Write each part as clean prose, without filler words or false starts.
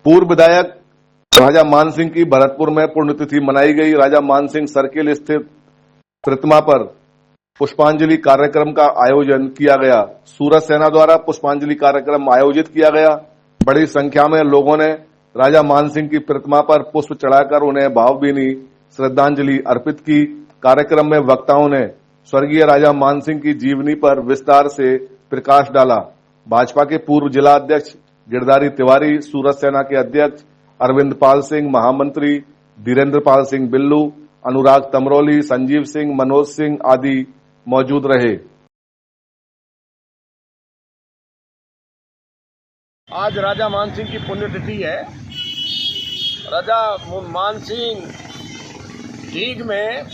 पूर्व विधायक राजा मान सिंह की भरतपुर में पुण्यतिथि मनाई गई। राजा मान सिंह सर्किल स्थित प्रतिमा पर पुष्पांजलि कार्यक्रम का आयोजन किया गया। सूरज सेना द्वारा पुष्पांजलि कार्यक्रम आयोजित किया गया। बड़ी संख्या में लोगों ने राजा मान सिंह की प्रतिमा पर पुष्प चढ़ाकर उन्हें भावभीनी श्रद्धांजलि अर्पित की। कार्यक्रम में वक्ताओं ने स्वर्गीय राजा मान सिंह की जीवनी पर विस्तार से प्रकाश डाला। भाजपा के पूर्व जिला अध्यक्ष गिरधारी तिवारी, सूरज सेना के अध्यक्ष अरविंद पाल सिंह, महामंत्री धीरेन्द्र पाल सिंह बिल्लू, अनुराग तमरोली, संजीव सिंह, मनोज सिंह आदि मौजूद रहे। आज राजा मान सिंह की पुण्यतिथि है। राजा मान सिंह डीग में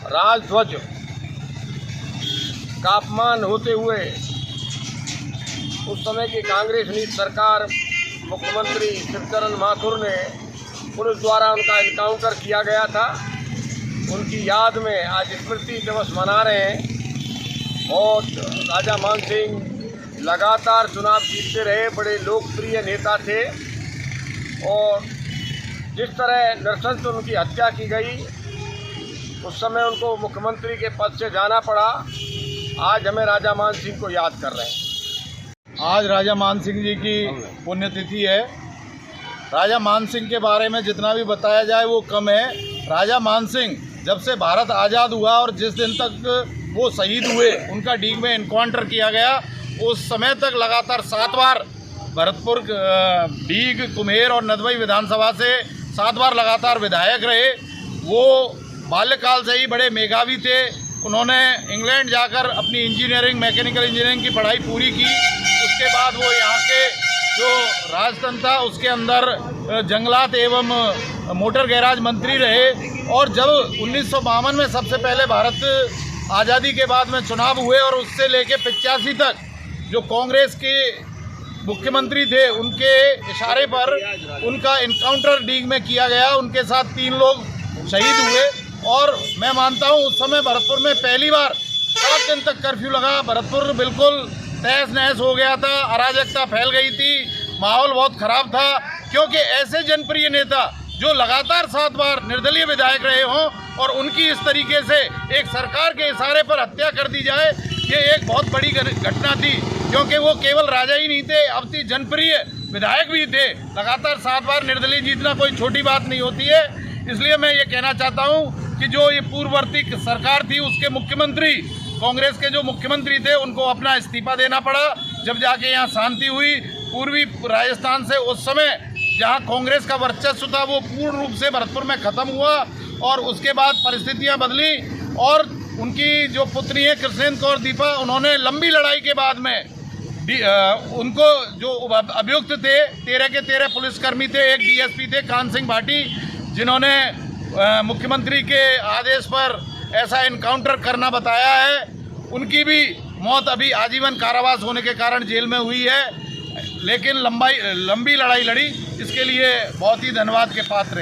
राजध्वज का अपमान होते हुए उस समय की कांग्रेस नीति सरकार मुख्यमंत्री शिवचरण माथुर ने पुलिस द्वारा उनका एनकाउंटर किया गया था। उनकी याद में आज स्मृति दिवस मना रहे हैं। और राजा मान सिंह लगातार चुनाव जीतते रहे, बड़े लोकप्रिय नेता थे। और जिस तरह नृशंस उनकी हत्या की गई, उस समय उनको मुख्यमंत्री के पद से जाना पड़ा। आज हमें राजा मान सिंह को याद कर रहे हैं। आज राजा मान सिंह जी की पुण्यतिथि है। राजा मान सिंह के बारे में जितना भी बताया जाए वो कम है। राजा मान सिंह जब से भारत आज़ाद हुआ और जिस दिन तक वो शहीद हुए, उनका डीग में एनकाउंटर किया गया, उस समय तक लगातार 7 बार भरतपुर, डीग, कुम्हेर और नदबई विधानसभा से 7 बार लगातार विधायक रहे। वो बाल्यकाल से ही बड़े मेधावी थे। उन्होंने इंग्लैंड जाकर अपनी इंजीनियरिंग, मैकेनिकल इंजीनियरिंग की पढ़ाई पूरी की। उसके बाद वो यहाँ के जो राजतंत्र था उसके अंदर जंगलात एवं मोटर गैराज मंत्री रहे। और जब 1952 में सबसे पहले भारत आज़ादी के बाद में चुनाव हुए और उससे लेके 85 तक जो कांग्रेस के मुख्यमंत्री थे, उनके इशारे पर उनका एनकाउंटर डीग में किया गया। उनके साथ 3 लोग शहीद हुए। और मैं मानता हूँ उस समय भरतपुर में पहली बार 7 दिन तक कर्फ्यू लगा। भरतपुर बिल्कुल तहस नहस हो गया था, अराजकता फैल गई थी, माहौल बहुत खराब था। क्योंकि ऐसे जनप्रिय नेता जो लगातार 7 बार निर्दलीय विधायक रहे हों और उनकी इस तरीके से एक सरकार के इशारे पर हत्या कर दी जाए, ये एक बहुत बड़ी घटना थी। क्योंकि वो केवल राजा ही नहीं थे, अब थी जनप्रिय विधायक भी थे। लगातार 7 बार निर्दलीय जीतना कोई छोटी बात नहीं होती है। इसलिए मैं ये कहना चाहता हूँ कि जो ये पूर्ववर्ती सरकार थी, उसके मुख्यमंत्री, कांग्रेस के जो मुख्यमंत्री थे, उनको अपना इस्तीफा देना पड़ा। जब जाके यहाँ शांति हुई, पूर्वी राजस्थान से उस समय जहाँ कांग्रेस का वर्चस्व था वो पूर्ण रूप से भरतपुर में ख़त्म हुआ। और उसके बाद परिस्थितियाँ बदली और उनकी जो पुत्री है कृष्णेंद्र कौर दीपा, उन्होंने लंबी लड़ाई के बाद में उनको जो अभियुक्त थे, 13 के 13 पुलिसकर्मी थे, एक डीएसपी थे कान सिंह भाटी, जिन्होंने मुख्यमंत्री के आदेश पर ऐसा एनकाउंटर करना बताया है, उनकी भी मौत अभी आजीवन कारावास होने के कारण जेल में हुई है। लेकिन लंबी लड़ाई लड़ी, इसके लिए बहुत ही धन्यवाद के पात्र है।